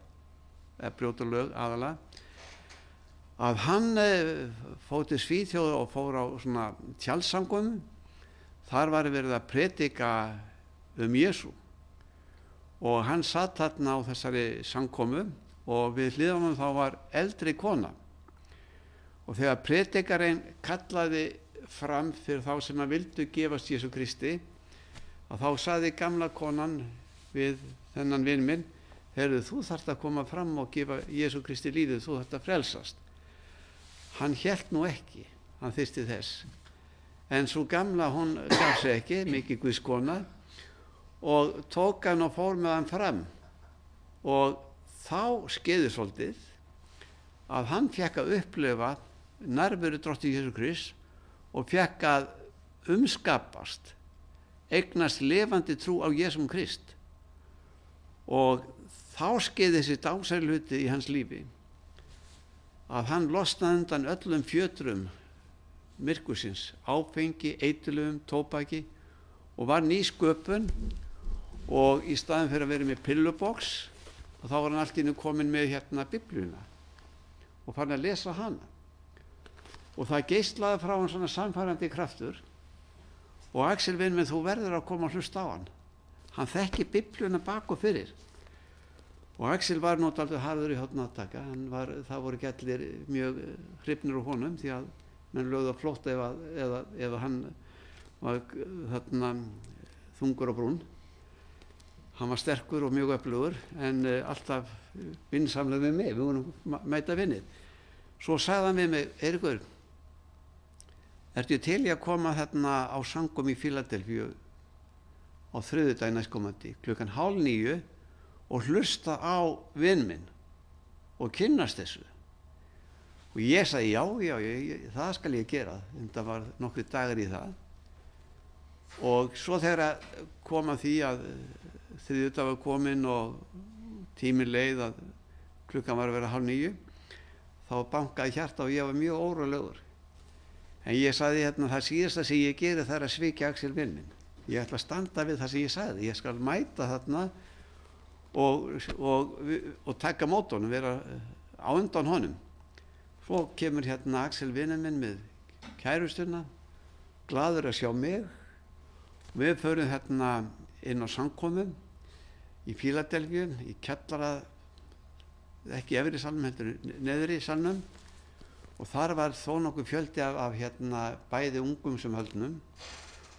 eða brjóta lög aðalega, að hann fór til Svíþjóð og fór á svona tjaldsamkomum. Þar var verið að predika Jesú og hann satt þarna á þessari samkomu og við hliðanum þá var eldri kona. Og þegar predikarinn kallaði fram fyrir þá sem að vildu gefast Jesú Kristi, að þá sagði gamla konan við þennan vin minn: heyrðu, þú þarft að koma fram og gefa Jesú Kristi lífið, þú þarft að frelsast. Hann hélt nú ekki, hann þyrsti þess. En svo gamla, hún gaf sig ekki, mikið guðskona, og tók hann og fór með hann fram. Og þá skeiði svolítið að hann fekk að upplifa nærveru drottins Jesú Krists og fekk að umskapast, eignast lifandi trú á Jesúm Krist. Og þá skeiði þessi dásamhluti í hans lífi að hann losnaði undan öllum fjötrum myrkursins, áfengi, eiturlyfjum, tóbaki, og var ný sköpun. Og í staðinn fyrir að vera með pillubox, og þá var hann allt í einu kominn með Biblíuna og farin að lesa hana. Og það geislaði frá hann svona samfærandi kraftur. Og Axel vinn minn, þú verður að koma og hlusta á hann. Hann þekki Biblíuna bak og fyrir. Og Axel var náttúrulega harður í hornattaka. Það voru ekki allir mjög hrifnir úr honum, því að menn lögðu á flótta ef hann var þarna þungur á brún. Hann var sterkur og mjög öflugur, en alltaf vinsamlega við mig. Við vorum mæta vinnir. Svo sagði hann við mig: Eiríkur, ertu til í að koma þarna á samkomu í Fíladelfíu á þriðjudaginn næstkomandi 8:30 og hlusta á vin minn og kynnast þessu? Og ég sagði já, það skal ég gera. Þetta var nokkrir dagar í það. Og svo þegar kom að því að þriðjudag var kominn og tíminn leið að klukkan var að vera 8:30, þá bankaði hjarta og ég var mjög órólegur. En ég sagði það síðasta sem ég geri, það að svíkja Axel vin minn. Ég ætla að standa við það sem ég sagði. Ég skal mæta þarna og taka mót honum, vera á undan honum. Svo kemur Axel vin minn með kærustuna, glaður að sjá mig. Við förum inn á samkomum í Fíladelfíu, í kjallara, ekki efri salnum, heldur neðri salnum. Og þar var þó nokkuð fjöldi af bæði ungum sem höldnum,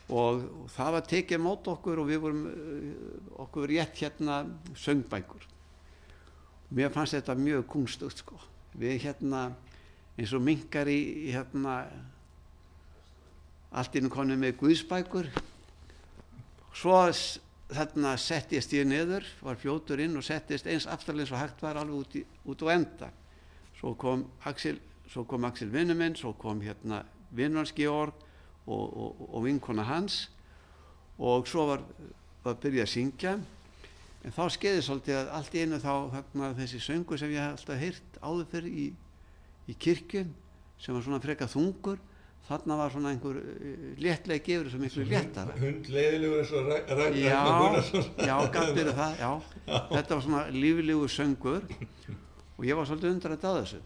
og það var tekið mót okkur og við vorum okkur rétt söngbækur. Mér fannst þetta mjög kúnstugt, sko. Við eins og minkar í allt í einu konum með guðsbækur. Svo settist ég niður, var fljótur inn og settist eins aftarlega svo hægt var, alveg út á enda. Svo kom Axel vinur minn, svo kom vinur hans Georg og vinkona hans, og svo var byrjað að syngja. En þá skeiði svolítið að allt í einu þá þessi söngur sem ég hef alltaf heyrt áður fyrir í kirkju, sem var svona frekar þungur, þarna var svona einhver léttleiki yfir þessu miklu léttara. Hundleiðilegur eins og Ragnar Gunnarsson. Já, gat verið það, já. Þetta var svona líflegur söngur og ég var svolítið undrandi á þessu.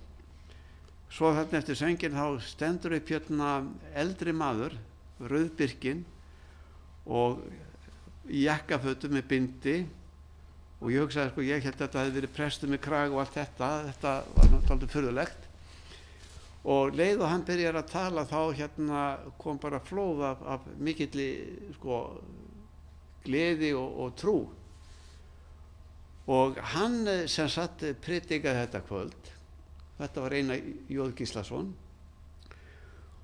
Svo þarna eftir söngin þá stendur upp hérna eldri maður, rauðbirkinn og í jakkafötum með bindi og ég hugsaði sko, ég held að þetta hefði verið prestur með krag og allt þetta var náttúrulega furðulegt. Og leið og hann byrjar að tala þá hérna kom bara flóð af mikilli sko gleði og trú. Og hann sem sagt predikaði þetta kvöld, þetta var Einar J. Gíslason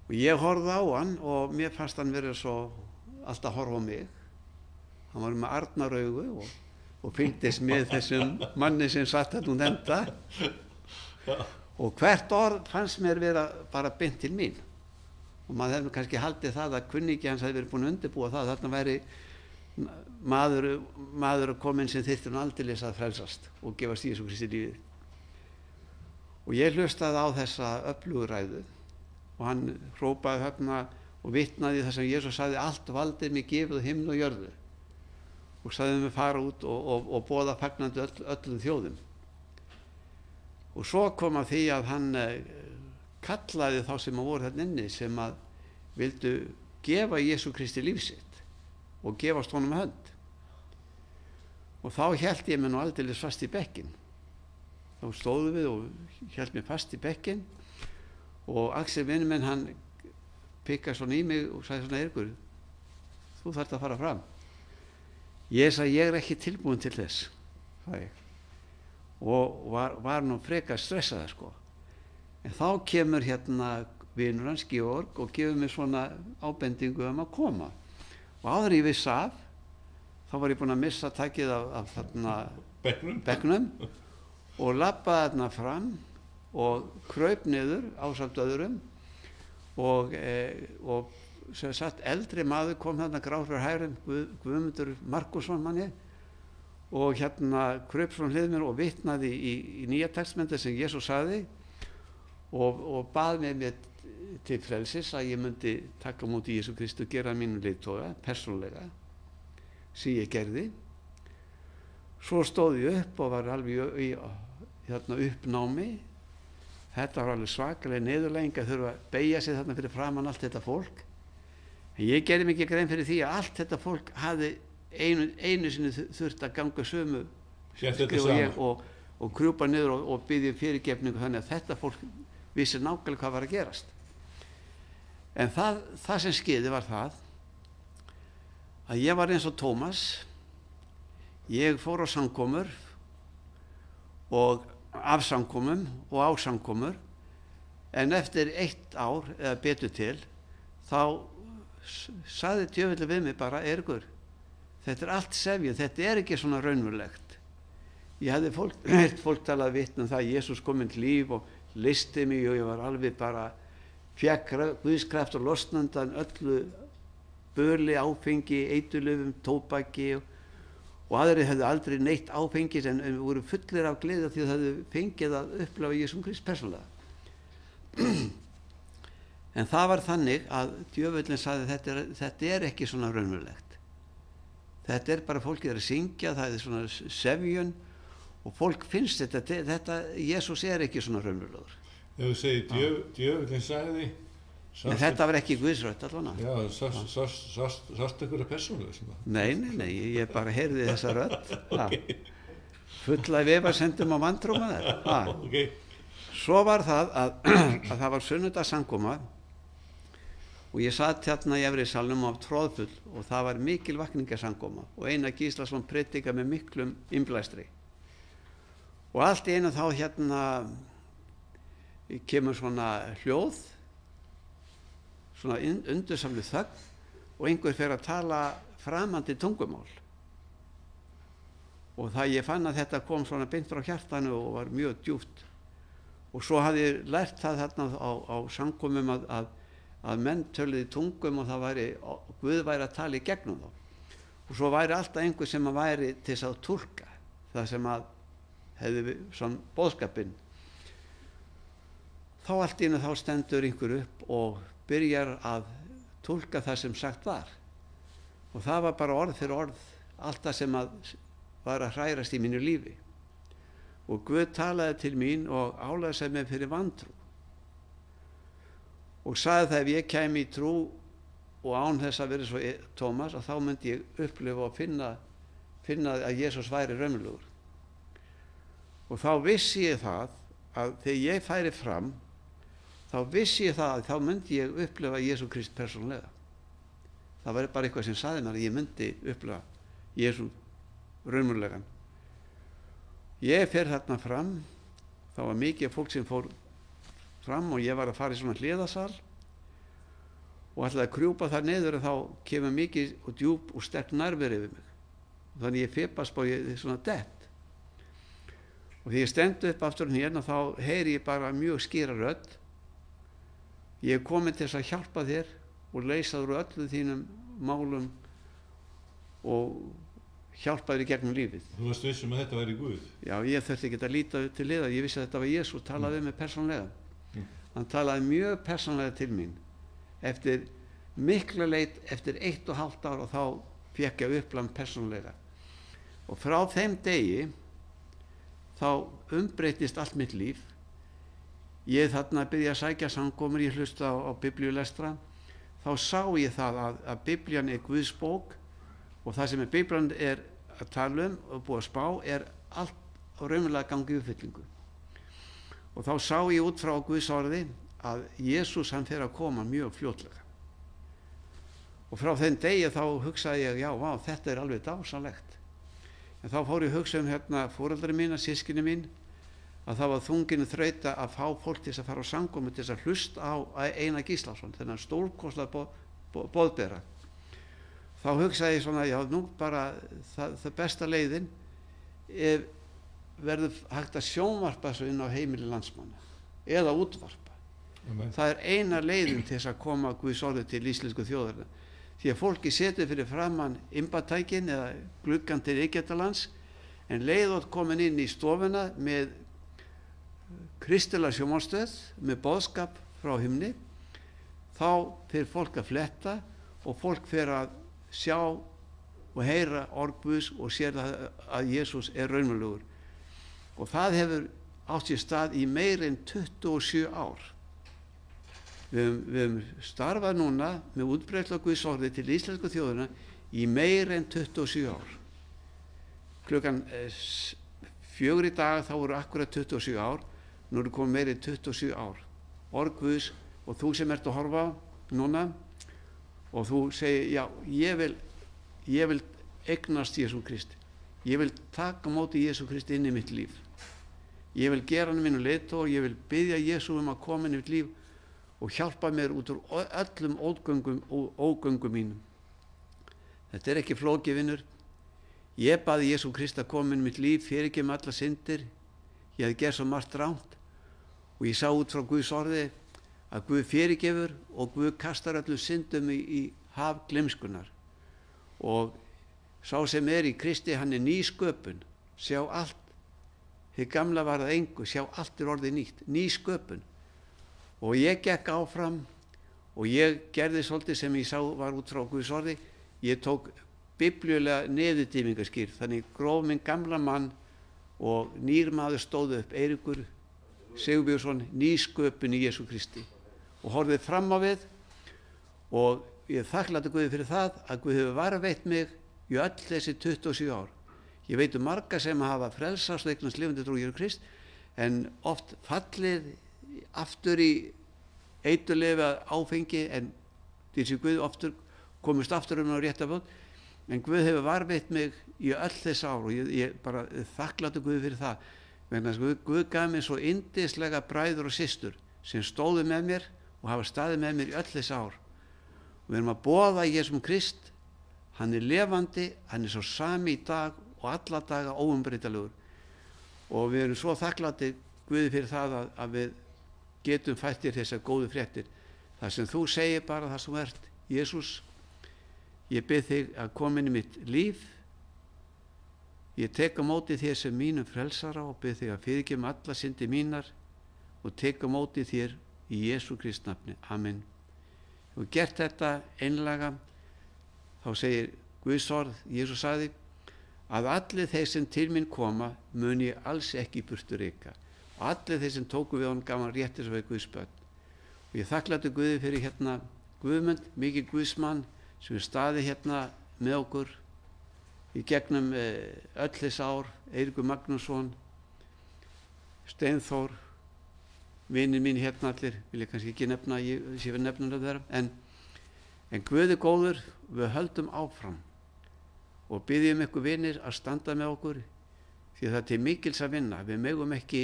og ég horfði á hann og mér fannst hann verið svo alltaf að horfa á mig. Hann var með arnaraugu og fylgdist með þessum manni sem satt hérna út enda og hvert orð fannst mér vera bara beint til mín og maður hefði kannski haldið það að kunningi hans hefði verið búin að undirbúa það þarna væri maður kominn sem þyrfti nú aldeilis að frelsast og gefast Jesú Kristi lífið. Og ég hlustaði á þessa öflugu ræðu og hann hrópaði þarna og vitnaði þess að Jesús sagði allt vald er mér gefið á himni og jörðu og sagði mig fara út og boða fagnandi öllum þjóðum. Og svo kom að því að hann kallaði þá sem að voru þarna inni sem að vildu gefa Jesú Kristi líf sitt og gefast honum hönd. Og þá hélt ég mig nú aldeilis fast í bekkinn. Þá stóðum við og hélt mig fast í bekkinn og Axel vinur minn hann pikkaði svona í mig og sagði svona Eiríkur, þú þarft að fara fram. Ég sagði ég er ekki tilbúin til þess, sagði ég. Og var nú frekar stressaður sko. En þá kemur hérna vinur hans Georg og gefur mér svona ábendingu að koma. Og áður ég viss af, þá var ég búinn að missa takið af þarna bekknum og labbaði þarna fram og kraup niður ásamt öðrum og sem sagt eldri maður kom þarna gráður hægrum, Guðmundur Markusson manni og hérna kraup frá hlið mér og vitnaði í Nýja testamenti sem Jesús sagði og bað mér til frelsis að ég myndi taka á móti Jesú Kristi og gera mínu leiðtoga persónulega sem ég gerði. Svo stóð ég upp og var alveg í hérna uppnámi. Þetta var alveg svakalega niðurlæging að þurfa að beygja sig þarna fyrir framan allt þetta fólk. En ég gerði mig ekki grein fyrir því að allt þetta fólk hafði einu sinni þurft að ganga sömu og krjúpa niður og biðja fyrirgefningu þannig að þetta fólk vissi nákvæmlega hvað var að gerast. En það sem skeði var það að ég var eins og Tómas. Ég fór á samkomur og af samkomum og á samkomur en eftir 1 ár eða betur til þá sagði djöfullinn við mig bara Eiríkur, þetta er allt sefjun, þetta er ekki svona raunverulegt. Ég hefði heyrt fólk talað vitna það að Jesús kom inn til líf og listi mig og ég var alveg bara fékk Guðskraft og losnandan öllu böli, áfengi, eiturlyfjum, tóbaki og aðrir hefðu aldrei neitt áfengis en voru fullir af gleði því það hefðu fengið að upplifa Jesú Krist persónulega. En það var þannig að djöfullinn sagði þetta er ekki svona raunverulegt. Þetta er bara fólkið að syngja, það er svona sefjun og fólk finnst þetta Jesús er ekki svona raunverulegur. Ef þú segir djöfullinn sagði en þetta var ekki Guðsrödd allavega. Já, sást ykkur að persónulega? Nei, ég bara heyrði þessa rödd. Okay. Fulla af efasemdum og vantrúum að það. Okay. Svo var það að það var sunnudagssamkoma og ég satt hérna í efri salnum á tróðfull og það var mikil vakningasamkoma og Einar Gíslason predikaði með miklum innblæstri. Og allt í einu þá hérna kemur svona hljóð, svona undursamlu þögn og einhver fer að tala framandi tungumál. Og það ég fann að þetta kom svona beint frá hjartanu og var mjög djúpt. Og svo hafði ég lært það þarna á samkomum að menn töluði tungum og það væri, Guð væri að tala í gegnum þá. Og svo væri alltaf einhver sem að væri til þess að túlka það sem að hefði svona boðskapinn. Þá allt í einu þá stendur einhver upp og byrjar að túlka það sem sagt var. Og það var bara orð fyrir orð, allt það sem var að hrærast í mínu lífi. Og Guð talaði til mín og álagði mig fyrir vantrú. Og sagði það ef ég kæmi í trú og án þess að vera svo Tómas, að þá myndi ég upplifa og finna að Jesús væri raunverulegur. Og þá vissi ég það að þegar ég færi fram, þá vissi ég það að þá myndi ég upplifa Jesú Krist persónulega. Það var bara eitthvað sem sagði mér að ég myndi upplifa Jesú raunverulegan. Ég fer þarna fram, þá var mikið fólk sem fór fram og ég var að fara í svona hliðasal og ætlaði að krjúpa þar niður, en þá kemur mikið og djúp og sterk nærvera yfir mig. Þannig ég fipast og ég svona dett. Og þegar ég stend upp aftur hérna, þá heyri ég bara mjög skýra rödd. Ég er komin til þess að hjálpa þér og leysa þér úr öllum þínum málum og hjálpa þér í gegnum lífið. Þú varst viss að þetta væri Guð? Já, ég þurfti ekki að líta til liða. Ég vissi að þetta var Jesús, talaði við mig persónlega. Hann talaði mjög persónlega til mín. Eftir mikla leit, eftir 1,5 ár, og þá fékk ég uppland persónlega. Og frá þeim degi þá umbreytist allt mitt líf. Ég þarna byrja að sækja samkomur, ég hlusta á biblíulestra. Þá sá ég það að Biblían er Guðs bók, og það sem Biblían er að tala og búið að spá er allt raunverulega gangi uppfyllingu. Og þá sá ég út frá Guðs orði að Jesús hann fer að koma mjög fljótlega. Og frá þeim degi þá hugsaði ég, já, vá, þetta er alveg dásamlegt. En þá fór ég að hugsa hérna foreldri mína, systkini mín, að það var þunginu þrauta að fá fólk til að fara á samkomu til að hlusta á Einar Gíslason, þennan stórkostlega boðbera. Þá hugsaði ég svona, já, nú bara það besta leiðin verður hægt að sjónvarpa þessu inn á heimili landsmanna eða útvarpa. Amen. Það er eina leiðin til þess að koma Guðs orði til íslensku þjóðarinnar. Því að fólki setur fyrir framann imbatækin eða gluggan til Egyptalands, en leiðótt komin inn í stofuna með kristilega sjónvarpsstöð með boðskap frá himni, þá fyrir fólk að fletta og fólk fyrir að sjá og heyra orð Guðs og sér að Jesús er raunverulegur. Og það hefur átt sér stað í meira en 27 ár. Við höfum starfað núna með útbreiðslu á Guðs orði til íslensku þjóðina í meira en 27 ár. Klukkan 4 í dag þá voru akkurat 27 ár, nú eru komið meira en 27 ár. Orð Guðs, og þú sem ert að horfa núna og þú segir, já, ég vil eignast Jesú Kristi. Ég vil taka móti Jesú Kristi inn í mitt líf. Ég vil gera hann mínu leiðtoga og ég vil biðja Jesú að koma inn í mitt líf og hjálpa mér út úr öllum ógöngum mínum. Þetta er ekki flókið, vinur. Ég baði Jesú Krist að koma inn í mitt líf, fyrirgefðu mér allar syndir. Ég hafði gert svo margt rangt og ég sá út frá Guðs orði að Guð fyrirgefur og Guð kastar öllum syndum í haf gleymskunnar. Og sá sem er í Kristi, hann er ný sköpun. Sjá allt. Hið gamla var að engu, sjá allt er orðið nýtt, ný sköpun. Og ég gekk áfram og ég gerði svolítið sem ég sá var út frá Guðs orði. Ég tók biblíulega neðurdýfingaskýr, þannig gróf minn gamla mann og nýr maður stóð upp, Eiríkur Sigurbjörnsson, ný sköpun í Jesú Kristi, og horfið fram á við, og ég þakklati Guði fyrir það að Guð hefur varðveitt mig í öll þessi 27 ár. Ég veit marga sem hafa frelsast og eignast lifandi trú í Jesú Krist, en oft fallið aftur í eiturlyfi áfengi, en þessi Guð komist aftur á rétta bót, en Guð hefur varðveitt mig í öll þess ár og ég bara þakklati Guð fyrir það, vegna þess að Guð gaf mér svo yndislega bræður og systur sem stóðu með mér og hafa staðið með mér í öll þess ár. Og við erum að boða í Jesúm Krist, hann er levandi, hann er svo sami í dag og alla daga óumbreytanlegur, og við erum svo þakklati Guði fyrir það að við getum fært þér þessar góðu fréttir. Það sem þú segir bara, það sem ert, Jesús, ég bið þig að koma inn í mitt líf, ég tek á móti þér sem mínum frelsara og bið þig að fyrirgefa mér alla syndir mínar og tek á móti þér í Jesú Krist nafni. Amen. og gert þetta einlaga, þá segir Guðs orð, Jesús sagði, að allir þeir sem til mín koma mun ég alls ekki í burtu reka. Og allir þeir sem tóku við honum gaf hann rétt þess að vera Guðs börn. Og ég þakklátti Guði fyrir hérna Guðmund, mikið Guðsmann, sem er staðið hérna með okkur í gegnum öll þess ár, Eiríkur Magnússon, Steinþór, vinir mín hérna allir, vil ég kannski ekki nefna, ég sé við nefnum þeirra, en Guð er góður, við höldum áfram og byggjum ykkur vinir að standa með okkur, því það er til mikils að vinna, við megum ekki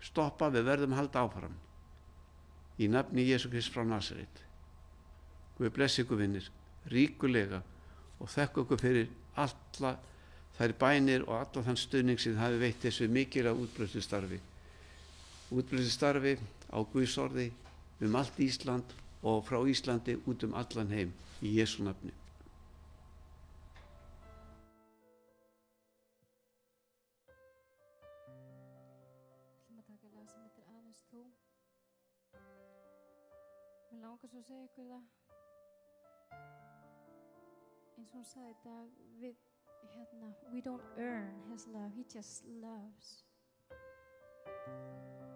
stoppa, við verðum að halda áfram. Í nafni Jesú Krist frá Nasaret. Guð blessi ykkur vinir, ríkulega, og þekka okkur fyrir alla þær bænir og alla þann stuðning sem hafi veitt þessu mikilvæga útbreiðslustarfi. Útbreiðslustarfi á Guðs orði allt Ísland og frá Íslandi út allan heim í Jesú nafni. Við ætlum að taka lag sem heitir Aðeins þú. Mér langar svo að segja ykkur það, eins og hún sagði í dag, we don't earn his love, he just loves.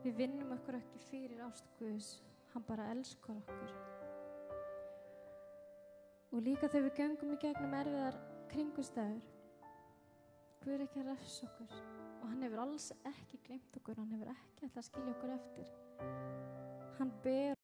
Við vinnum okkur ekki fyrir ást Guðs, hann bara elskar okkur. Og líka þegar við göngum í gegnum erfiðar kringumstæður, Guð er ekki að refsa okkur og hann hefur alls ekki gleymt okkur, hann hefur ekki ætlað að skilja okkur eftir. Hann ber